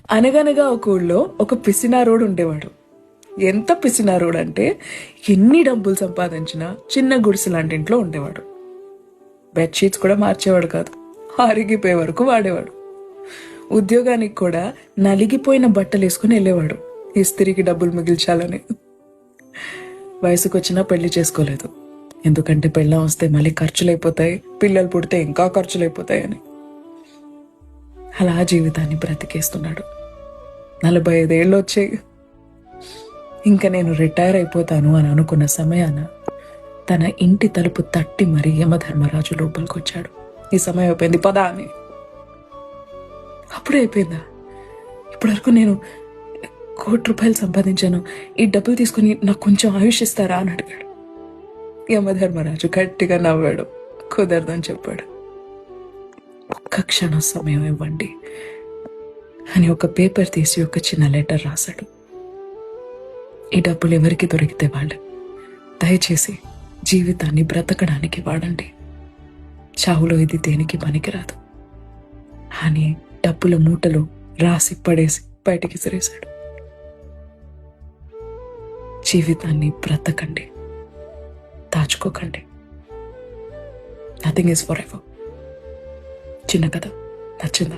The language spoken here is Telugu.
అనగనగా ఒక ఊళ్ళో ఒక పిసినారోడు ఉండేవాడు. ఎంత పిసినారోడు అంటే ఎన్ని డబ్బులు సంపాదించినా చిన్న గుడిసె లాంటి ఇంట్లో ఉండేవాడు. బెడ్షీట్స్ కూడా మార్చేవాడు కాదు, అరిగిపోయే వరకు వాడేవాడు. ఉద్యోగానికి కూడా నలిగిపోయిన బట్టలు వేసుకుని వెళ్ళేవాడు, ఇస్త్రీకి డబ్బులు మిగిల్చాలని. వయసుకు వచ్చినా పెళ్లి చేసుకోలేదు, ఎందుకంటే పెళ్ళం వస్తే మళ్ళీ ఖర్చులైపోతాయి, పిల్లలు పుడితే ఇంకా ఖర్చులైపోతాయని. అలా జీవితాన్ని బ్రతికేస్తున్నాడు. 45 ఏళ్ళు వచ్చాయి. ఇంకా నేను రిటైర్ అయిపోతాను అని అనుకున్న సమయాన తన ఇంటి తలుపు తట్టి మరీ యమధర్మరాజు లోపలికి వచ్చాడు. ఈ సమయం అయిపోయింది, పదా అని. అప్పుడే అయిపోయిందా? ఇప్పటివరకు నేను ₹1,00,00,000 సంపాదించాను, ఈ డబ్బులు తీసుకుని నాకు కొంచెం ఆయుష్ ఇస్తారా అని అడిగాడు. యమధర్మరాజు గట్టిగా నవ్వాడు. కుదరదని చెప్పాడు. ఒక్క క్షణం సమయం ఇవ్వండి అని ఒక పేపర్ తీసి ఒక చిన్న లెటర్ రాశాడు. ఈ డబ్బులు ఎవరికి దొరికితే వాళ్ళు, దయచేసి జీవితాన్ని బ్రతకడానికి వాడండి. చావులో ఇది దేనికి పనికిరాదు అని డబ్బుల మూటలు రాసి పడేసి బయటికి సిరేశాడు. జీవితాన్ని బ్రతకండి, దాచుకోకండి. Nothing is forever. చిన్న కథ నచ్చిందా?